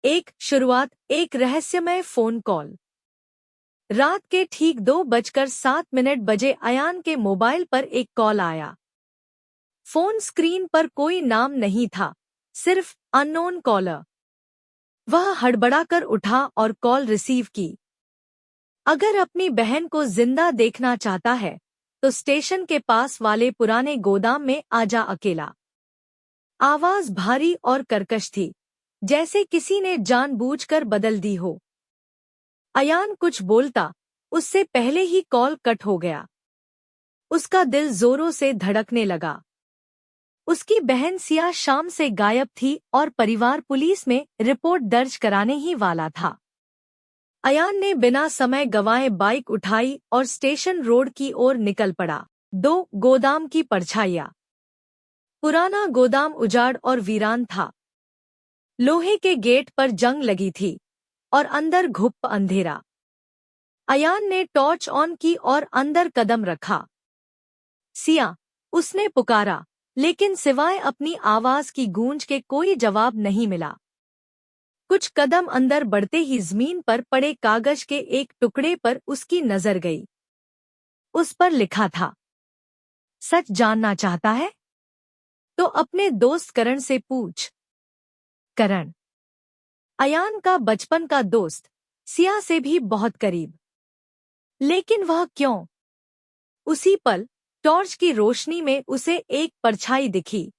एक शुरुआत, एक रहस्यमय फोन कॉल। रात के ठीक 2:07 बजे अयान के मोबाइल पर एक कॉल आया। फोन स्क्रीन पर कोई नाम नहीं था, सिर्फ अननोन कॉलर। वह हड़बड़ाकर उठा और कॉल रिसीव की। अगर अपनी बहन को जिंदा देखना चाहता है तो स्टेशन के पास वाले पुराने गोदाम में आजा अकेला। आवाज भारी और कर्कश थी, जैसे किसी ने जानबूझकर बदल दी हो। अयान कुछ बोलता उससे पहले ही कॉल कट हो गया। उसका दिल जोरों से धड़कने लगा। उसकी बहन सिया शाम से गायब थी और परिवार पुलिस में रिपोर्ट दर्ज कराने ही वाला था। अयान ने बिना समय गंवाए बाइक उठाई और स्टेशन रोड की ओर निकल पड़ा। दो गोदाम की परछाइयां। पुराना गोदाम उजाड़ और वीरान था। लोहे के गेट पर जंग लगी थी और अंदर घुप अंधेरा। अयान ने टॉर्च ऑन की और अंदर कदम रखा। सिया, उसने पुकारा, लेकिन सिवाय अपनी आवाज की गूंज के कोई जवाब नहीं मिला। कुछ कदम अंदर बढ़ते ही जमीन पर पड़े कागज के एक टुकड़े पर उसकी नजर गई। उस पर लिखा था, सच जानना चाहता है तो अपने दोस्त करण से पूछ। करण, अयान का बचपन का दोस्त, सिया से भी बहुत करीब। लेकिन वह क्यों? उसी पल टॉर्च की रोशनी में उसे एक परछाई दिखी।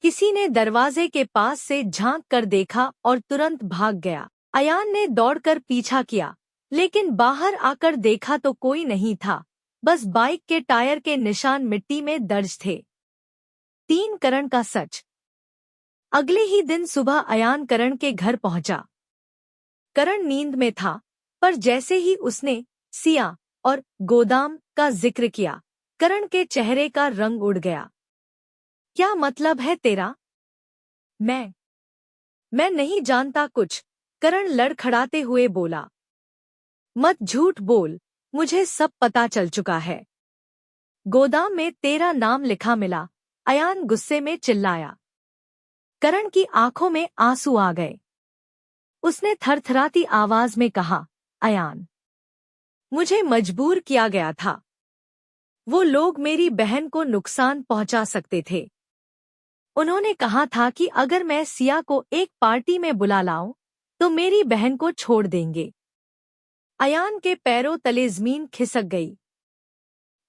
किसी ने दरवाजे के पास से झांक कर देखा और तुरंत भाग गया। अयान ने दौड़कर पीछा किया, लेकिन बाहर आकर देखा तो कोई नहीं था, बस बाइक के टायर के निशान मिट्टी में दर्ज थे। 3 करण का सच। अगले ही दिन सुबह अयान करण के घर पहुंचा। करण नींद में था, पर जैसे ही उसने सिया और गोदाम का जिक्र किया, करण के चेहरे का रंग उड़ गया। क्या मतलब है तेरा? मैं नहीं जानता कुछ, करण लड़खड़ाते हुए बोला। मत झूठ बोल, मुझे सब पता चल चुका है। गोदाम में तेरा नाम लिखा मिला, अयान गुस्से में चिल्लाया। करण की आंखों में आंसू आ गए। उसने थरथराती आवाज में कहा, अयान, मुझे मजबूर किया गया था। वो लोग मेरी बहन को नुकसान पहुंचा सकते थे। उन्होंने कहा था कि अगर मैं सिया को एक पार्टी में बुला लाऊं तो मेरी बहन को छोड़ देंगे। अयान के पैरों तले जमीन खिसक गई।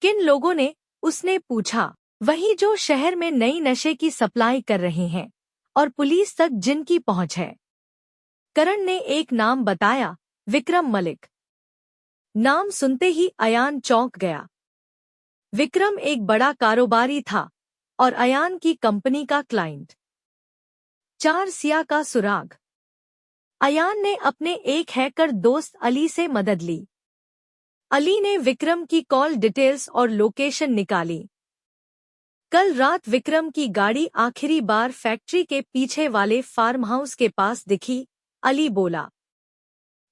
किन लोगों ने? उसने पूछा। वही जो शहर में नई नशे की सप्लाई कर रहे हैं और पुलिस तक जिनकी पहुंच है। करण ने एक नाम बताया, विक्रम मलिक। नाम सुनते ही अयान चौंक गया। विक्रम एक बड़ा कारोबारी था और अयान की कंपनी का क्लाइंट। 4 सिया का सुराग। अयान ने अपने एक हैकर दोस्त अली से मदद ली। अली ने विक्रम की कॉल डिटेल्स और लोकेशन निकाली। कल रात विक्रम की गाड़ी आखिरी बार फैक्ट्री के पीछे वाले फार्म हाउस के पास दिखी, अली बोला।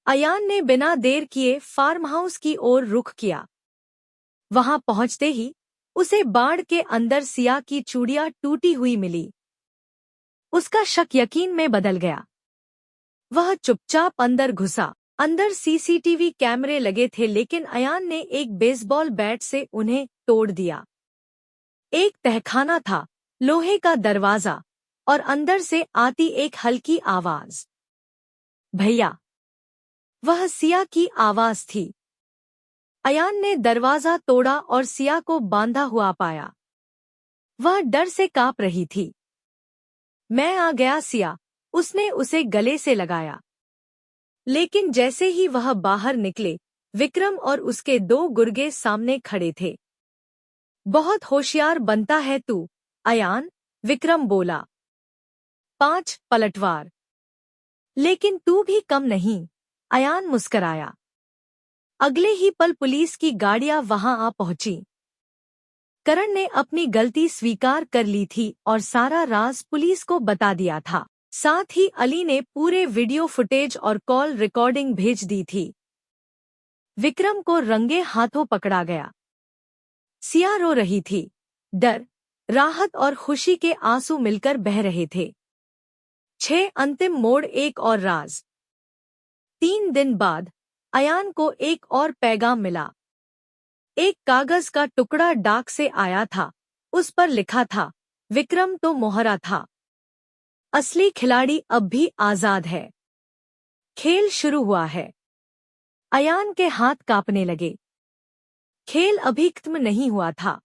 अयान ने बिना देर किए फार्म हाउस की ओर रुख किया। वहां पहुंचते ही उसे बाड़ के अंदर सिया की चूड़ियां टूटी हुई मिली। उसका शक यकीन में बदल गया। वह चुपचाप अंदर घुसा। अंदर सीसीटीवी कैमरे लगे थे, लेकिन अयान ने एक बेसबॉल बैट से उन्हें तोड़ दिया। एक तहखाना था, लोहे का दरवाजा और अंदर से आती एक हल्की आवाज, भैया। वह सिया की आवाज थी। अयान ने दरवाजा तोड़ा और सिया को बांधा हुआ पाया। वह डर से कांप रही थी। मैं आ गया सिया, उसने उसे गले से लगाया। लेकिन जैसे ही वह बाहर निकले, विक्रम और उसके 2 गुर्गे सामने खड़े थे। बहुत होशियार बनता है तू, अयान, विक्रम बोला। 5 पलटवार। लेकिन तू भी कम नहीं, अयान मुस्कराया। अगले ही पल पुलिस की गाड़ियां वहां आ पहुंची। करण ने अपनी गलती स्वीकार कर ली थी और सारा राज पुलिस को बता दिया था। साथ ही अली ने पूरे वीडियो फुटेज और कॉल रिकॉर्डिंग भेज दी थी। विक्रम को रंगे हाथों पकड़ा गया। सिया रो रही थी। डर, राहत और खुशी के आंसू मिलकर बह रहे थे। 6 अंतिम मोड़, एक और राज। 3 दिन बाद अयान को एक और पैगाम मिला। एक कागज का टुकड़ा डाक से आया था। उस पर लिखा था, विक्रम तो मोहरा था, असली खिलाड़ी अब भी आजाद है। खेल शुरू हुआ है। अयान के हाथ कांपने लगे। खेल अभी खत्म नहीं हुआ था।